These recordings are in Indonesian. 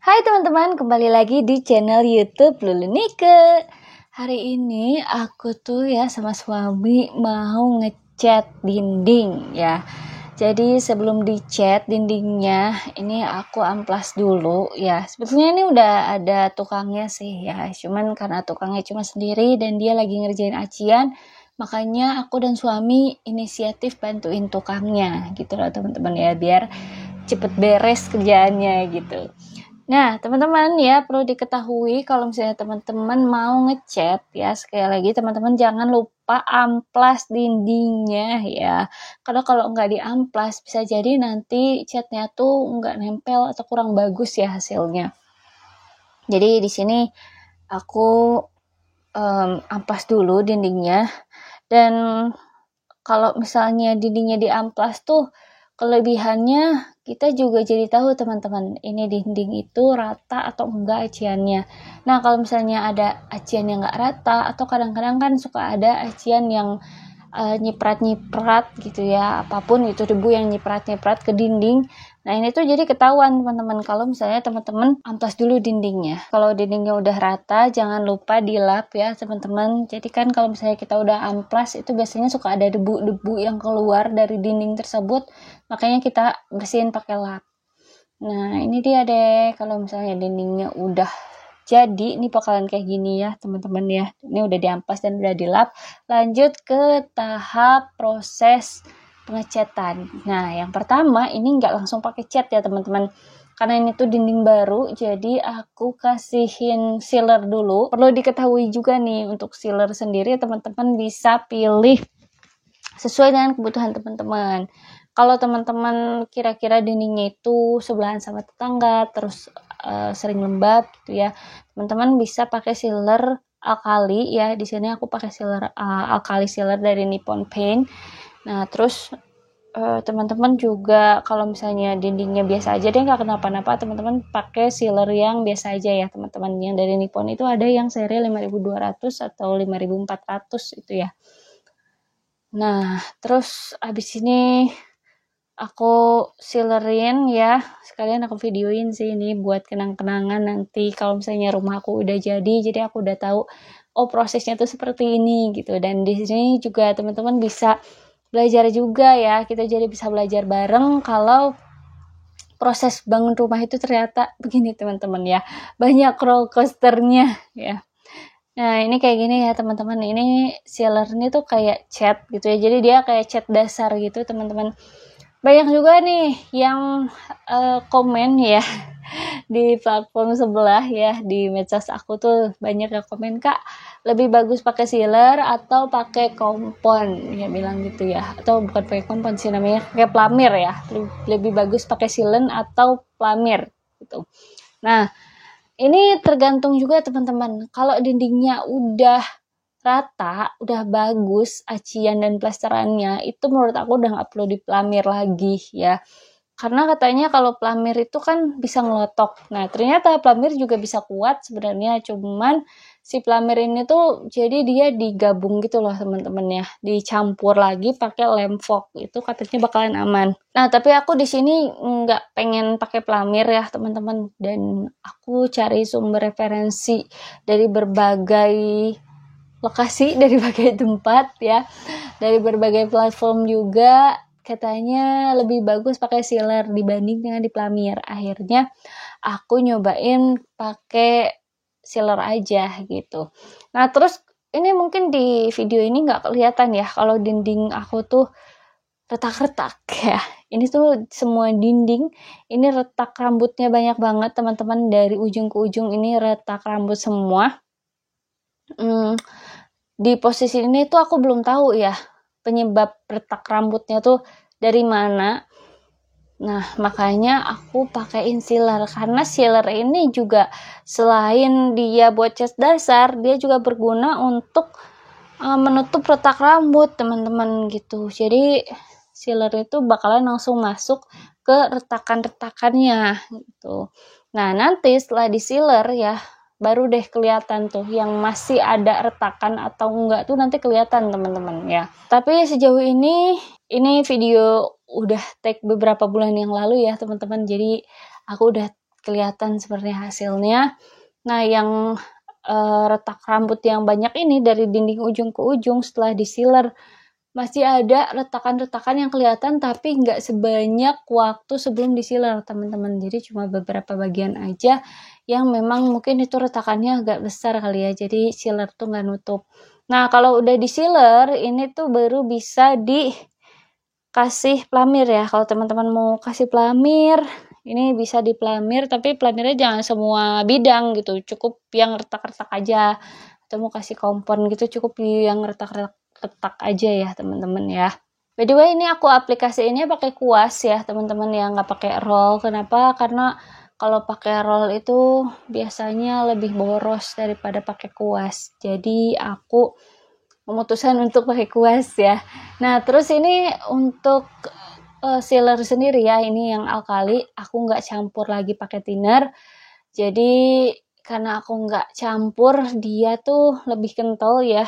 Hai teman-teman, kembali lagi di channel YouTube Lulu Nike. Hari ini aku tuh ya sama suami mau ngecat dinding ya. Jadi sebelum dicat dindingnya, ini aku amplas dulu ya. Sebetulnya ini udah ada tukangnya sih ya. Cuman karena tukangnya cuma sendiri dan dia lagi ngerjain acian, makanya aku dan suami inisiatif bantuin tukangnya gitu loh teman-teman ya, biar cepet beres kerjaannya gitu. Nah, teman-teman ya perlu diketahui kalau misalnya teman-teman mau ngecat ya, sekali lagi teman-teman jangan lupa amplas dindingnya ya. Karena kalau nggak diamplas bisa jadi nanti catnya tuh nggak nempel atau kurang bagus ya hasilnya. Jadi di sini aku amplas dulu dindingnya, dan kalau misalnya dindingnya diamplas tuh kelebihannya kita juga jadi tahu teman-teman ini dinding itu rata atau enggak aciannya. Nah kalau misalnya ada acian yang enggak rata atau kadang-kadang kan suka ada acian yang nyiprat-nyiprat gitu ya, apapun itu debu yang nyiprat-nyiprat ke dinding. Nah ini tuh jadi ketahuan teman-teman kalau misalnya teman-teman amplas dulu dindingnya. Kalau dindingnya udah rata jangan lupa dilap ya teman-teman. Jadi kan kalau misalnya kita udah amplas itu biasanya suka ada debu-debu yang keluar dari dinding tersebut, makanya kita bersihin pakai lap. Nah ini dia deh, kalau misalnya dindingnya udah jadi ini bakalan kayak gini ya teman-teman ya. Ini udah diamplas dan udah dilap. Lanjut ke tahap proses pengecatan. Nah yang pertama ini nggak langsung pakai cat ya teman-teman, karena ini tuh dinding baru, jadi aku kasihin sealer dulu. Perlu diketahui juga nih, untuk sealer sendiri teman-teman bisa pilih sesuai dengan kebutuhan teman-teman. Kalau teman-teman kira-kira dindingnya itu sebelahan sama tetangga, terus sering lembab gitu ya, teman-teman bisa pakai sealer alkali ya. Di sini aku pakai sealer alkali sealer dari Nippon Paint. Nah terus teman-teman juga kalau misalnya dindingnya biasa aja deh nggak kenapa-napa, teman-teman pakai sealer yang biasa aja ya teman-teman. Yang dari Nippon itu ada yang seri 5200 atau 5400 itu ya. Nah terus abis ini aku sealerin ya, sekalian aku videoin sih ini buat kenang-kenangan nanti kalau misalnya rumah aku udah jadi aku udah tahu oh prosesnya tuh seperti ini gitu. Dan di sini juga teman-teman bisa belajar juga ya, kita jadi bisa belajar bareng kalau proses bangun rumah itu ternyata begini teman-teman ya, banyak roller coasternya ya. Nah ini kayak gini ya teman-teman, ini sealernya tuh kayak cat gitu ya, jadi dia kayak cat dasar gitu teman-teman. Banyak juga nih yang komen ya di platform sebelah ya, di medsos aku tuh banyak yang komen, Kak lebih bagus pakai sealer atau pakai kompon ya, bilang gitu ya, atau bukan pakai kompon sih namanya, pakai pelamir ya, lebih bagus pakai sealant atau pelamir gitu. Nah ini tergantung juga teman-teman, kalau dindingnya udah rata, udah bagus acian dan plasterannya, itu menurut aku udah nggak perlu dipelamir lagi ya. Karena katanya kalau pelamir itu kan bisa ngelotok. Nah ternyata pelamir juga bisa kuat sebenarnya, cuman si pelamir ini tuh jadi dia digabung gitu loh teman-teman ya, dicampur lagi pakai lem fog, itu katanya bakalan aman. Nah tapi aku di sini nggak pengen pakai pelamir ya teman-teman, dan aku cari sumber referensi dari berbagai lokasi, dari berbagai tempat ya, dari berbagai platform juga. Katanya lebih bagus pakai sealer dibanding dengan di pelamir. Akhirnya aku nyobain pakai sealer aja gitu. Nah terus ini mungkin di video ini nggak kelihatan ya kalau dinding aku tuh retak-retak ya. Ini tuh semua dinding ini retak rambutnya banyak banget teman-teman, dari ujung ke ujung ini retak rambut semua. Di posisi ini tuh aku belum tahu ya penyebab retak rambutnya tuh dari mana. Nah makanya aku pakaiin sealer, karena sealer ini juga selain dia buat cat dasar, dia juga berguna untuk menutup retak rambut teman-teman gitu. Jadi sealer itu bakalan langsung masuk ke retakan-retakannya gitu. Nah nanti setelah di sealer ya baru deh kelihatan tuh yang masih ada retakan atau enggak tuh, nanti kelihatan teman-teman ya. Tapi sejauh ini video udah take beberapa bulan yang lalu ya teman-teman, jadi aku udah kelihatan seperti hasilnya. Nah, yang retak rambut yang banyak ini dari dinding ujung ke ujung setelah di-sealer masih ada retakan-retakan yang kelihatan, tapi nggak sebanyak waktu sebelum di-sealer, teman-teman. Jadi cuma beberapa bagian aja yang memang mungkin itu retakannya agak besar kali ya, jadi sealer tuh nggak nutup. Nah, kalau udah di-sealer, ini tuh baru bisa dikasih pelamir ya. Kalau teman-teman mau kasih pelamir, ini bisa dipelamir, tapi pelamirnya jangan semua bidang gitu, cukup yang retak-retak aja. Atau mau kasih kompon gitu, cukup yang retak-retak aja ya teman-teman ya. By the way, ini aku aplikasiinnya pakai kuas ya teman-teman ya, nggak pakai roll. Kenapa? Karena kalau pakai roll itu biasanya lebih boros daripada pakai kuas. Jadi aku memutuskan untuk pakai kuas ya. Nah, terus ini untuk sealer sendiri ya, ini yang alkali, aku nggak campur lagi pakai thinner. Jadi karena aku nggak campur, dia tuh lebih kental ya.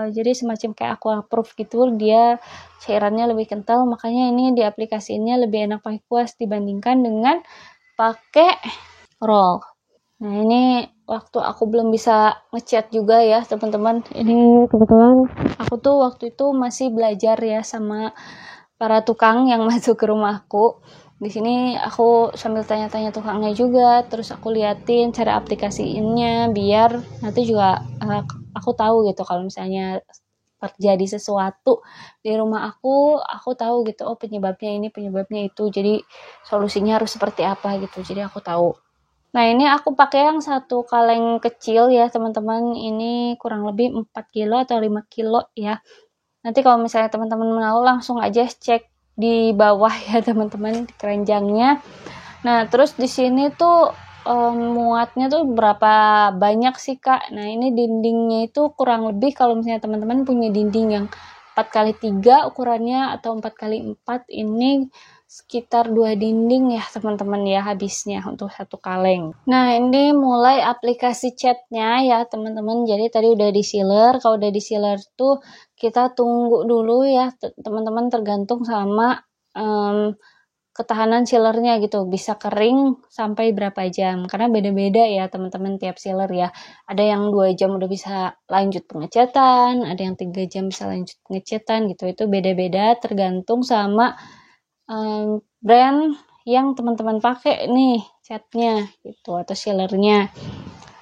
Jadi semacam kayak aquaproof gitu, dia cairannya lebih kental, makanya ini di aplikasinya lebih enak pakai kuas dibandingkan dengan pakai roll. Nah, ini waktu aku belum bisa ngecat juga ya teman-teman. Ini kebetulan aku tuh waktu itu masih belajar ya sama para tukang yang masuk ke rumahku. Di sini aku sambil tanya-tanya tukangnya juga, terus aku liatin cara aplikasiinnya biar nanti juga aku tahu gitu kalau misalnya terjadi sesuatu di rumah aku tahu gitu, oh penyebabnya ini, penyebabnya itu, jadi solusinya harus seperti apa gitu, jadi aku tahu. Nah, ini aku pakai yang satu kaleng kecil ya teman-teman, ini kurang lebih 4 kilo atau 5 kilo ya. Nanti kalau misalnya teman-teman mau langsung aja cek di bawah ya teman-teman, di keranjangnya. Nah, terus di sini tuh muatnya tuh berapa banyak sih Kak. Nah, ini dindingnya itu kurang lebih kalau misalnya teman-teman punya dinding yang 4x3 ukurannya atau 4x4, ini sekitar 2 dinding ya teman-teman ya habisnya untuk satu kaleng. Nah, ini mulai aplikasi catnya ya teman-teman. Jadi tadi udah di sealer. Kalau udah di sealer tuh kita tunggu dulu ya teman-teman, tergantung sama ketahanan sealernya gitu, bisa kering sampai berapa jam, karena beda-beda ya teman-teman tiap sealer ya. Ada yang 2 jam udah bisa lanjut pengecatan, ada yang 3 jam bisa lanjut pengecatan gitu, itu beda-beda tergantung sama brand yang teman-teman pakai nih catnya gitu atau sealernya.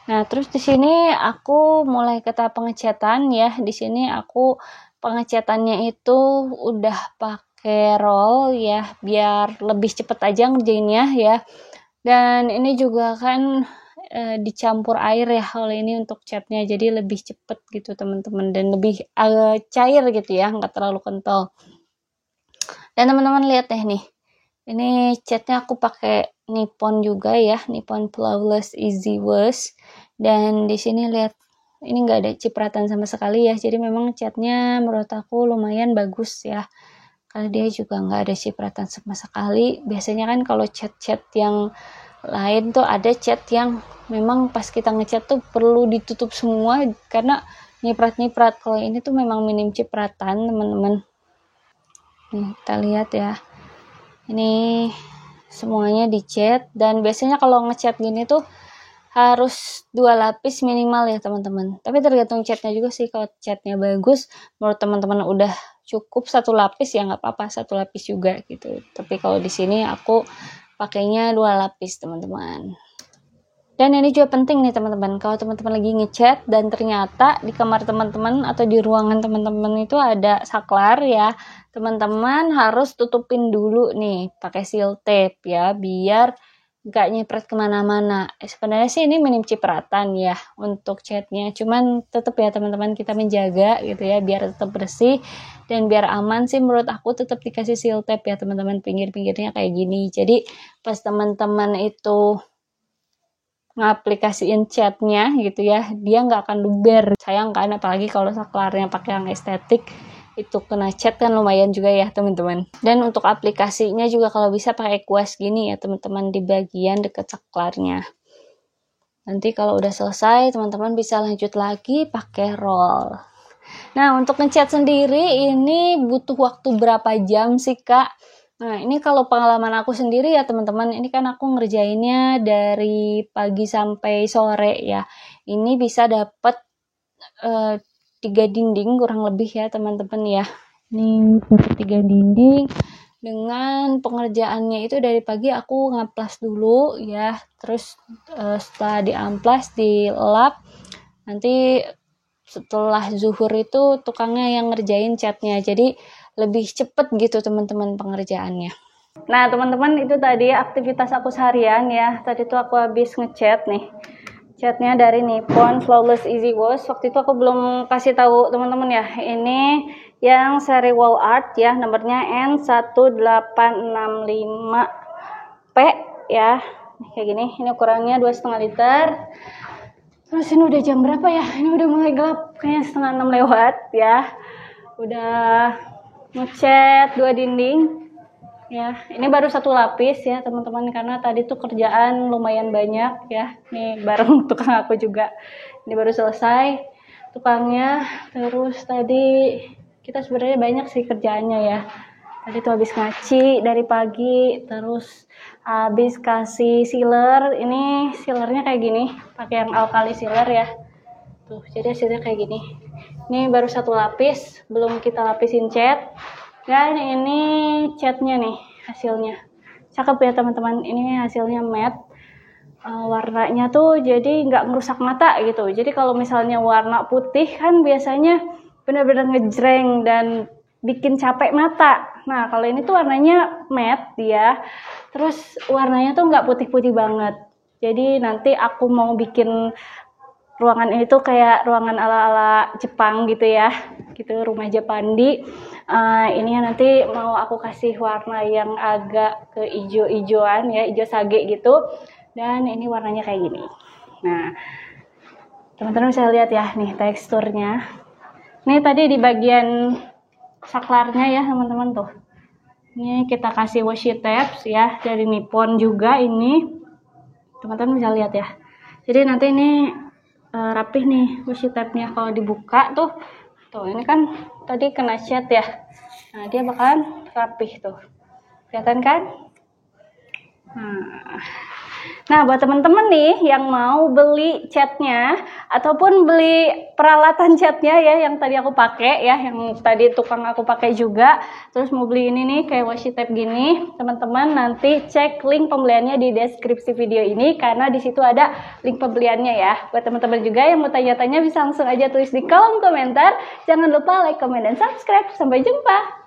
Nah, terus di sini aku mulai ke tahap pengecatan ya. Di sini aku pengecatannya itu udah pakai roll ya, biar lebih cepet aja ngerjainnya ya. Dan ini juga kan dicampur air ya kalau ini untuk catnya, jadi lebih cepet gitu teman-teman, dan lebih cair gitu ya, nggak terlalu kental. Dan teman-teman lihat deh nih, ini catnya aku pakai Nippon juga ya, Nippon Flawless Easy Wash. Dan di sini lihat, ini nggak ada cipratan sama sekali ya, jadi memang catnya menurut aku lumayan bagus ya, karena dia juga nggak ada cipratan sama sekali. Biasanya kan kalau cat-cat yang lain tuh ada cat yang memang pas kita ngecat tuh perlu ditutup semua karena nyiprat-nyiprat. Kalau ini tuh memang minim cipratan teman-teman. Nih kita lihat ya, ini semuanya dicat. Dan biasanya kalau ngecat gini tuh harus 2 lapis minimal ya teman-teman, tapi tergantung catnya juga sih. Kalau catnya bagus, menurut teman-teman udah cukup 1 lapis ya nggak apa-apa, 1 lapis juga gitu. Tapi kalau di sini aku pakainya 2 lapis teman-teman. Dan ini juga penting nih teman-teman, kalau teman-teman lagi ngecat dan ternyata di kamar teman-teman atau di ruangan teman-teman itu ada saklar ya, teman-teman harus tutupin dulu nih pakai seal tape ya, biar nggak nyiprat kemana-mana. Sebenarnya sih ini minim cipratan ya untuk catnya, cuman tetap ya teman-teman kita menjaga gitu ya biar tetap bersih dan biar aman sih. Menurut aku tetap dikasih seal tape ya teman-teman, pinggir-pinggirnya kayak gini, jadi pas teman-teman itu ngaplikasiin catnya gitu ya, dia nggak akan luber. Sayang kan, apalagi kalau saklarnya pakai yang estetik, itu kena cat kan lumayan juga ya teman-teman. Dan untuk aplikasinya juga kalau bisa pakai kuas gini ya teman-teman, di bagian dekat saklarnya. Nanti kalau udah selesai teman-teman bisa lanjut lagi pakai roll. Nah, untuk ngecat sendiri ini butuh waktu berapa jam sih Kak? Nah, ini kalau pengalaman aku sendiri ya teman-teman, ini kan aku ngerjainnya dari pagi sampai sore ya. Ini bisa dapat 3 dinding kurang lebih ya teman-teman ya. Ini dapat 3 dinding dengan pengerjaannya itu dari pagi aku ngamplas dulu ya. Terus setelah diamplas dilap, nanti setelah zuhur itu tukangnya yang ngerjain catnya. Jadi lebih cepet gitu teman-teman pengerjaannya. Nah teman-teman, itu tadi aktivitas aku seharian ya. Tadi tuh aku habis ngecat nih, catnya dari Nippon Flawless Easy Wash. Waktu itu aku belum kasih tahu teman-teman ya, ini yang seri wall art ya, nomornya N1865P ya. Kayak gini, ini ukurannya 2,5 liter. Terus ini udah jam berapa ya? Ini udah mulai gelap, kayaknya 5:30 lewat ya. Udah ngecat 2 dinding ya. Ini baru 1 lapis ya teman-teman, karena tadi tuh kerjaan lumayan banyak ya. Nih bareng tukang aku juga. Ini baru selesai tukangnya. Terus tadi kita sebenarnya banyak sih kerjaannya ya. Tadi tuh habis ngaci dari pagi, terus habis kasih sealer. Ini sealernya kayak gini, pakai yang alkali sealer ya. Tuh, jadi hasilnya kayak gini. Ini baru 1 lapis, belum kita lapisin cat. Dan ini catnya nih hasilnya. Cakep ya teman-teman, ini hasilnya matte. Warnanya tuh jadi nggak merusak mata gitu. Jadi kalau misalnya warna putih kan biasanya benar-benar ngejreng dan bikin capek mata. Nah kalau ini tuh warnanya matte dia, terus warnanya tuh nggak putih-putih banget. Jadi nanti aku mau bikin ruangan ini tuh kayak ruangan ala-ala Jepang gitu ya, gitu, rumah Japandi. Ini nanti mau aku kasih warna yang agak ke ijo-ijoan ya, ijo sage gitu. Dan ini warnanya kayak gini. Nah, teman-teman bisa lihat ya nih teksturnya. Ini tadi di bagian saklarnya ya teman-teman tuh. Ini kita kasih washi tapes ya dari Nippon juga ini. Teman-teman bisa lihat ya. Jadi nanti ini rapih nih washi tape-nya kalau dibuka tuh. Tuh, ini kan tadi kena cat ya. Nah, dia bakalan rapih tuh. Kelihatan kan? Nah, buat teman-teman nih yang mau beli catnya ataupun beli peralatan catnya ya yang tadi aku pakai ya, yang tadi tukang aku pakai juga, terus mau beli ini nih kayak washi tape gini, teman-teman nanti cek link pembeliannya di deskripsi video ini karena di situ ada link pembeliannya ya. Buat teman-teman juga yang mau tanya-tanya bisa langsung aja tulis di kolom komentar. Jangan lupa like, comment, dan subscribe. Sampai jumpa.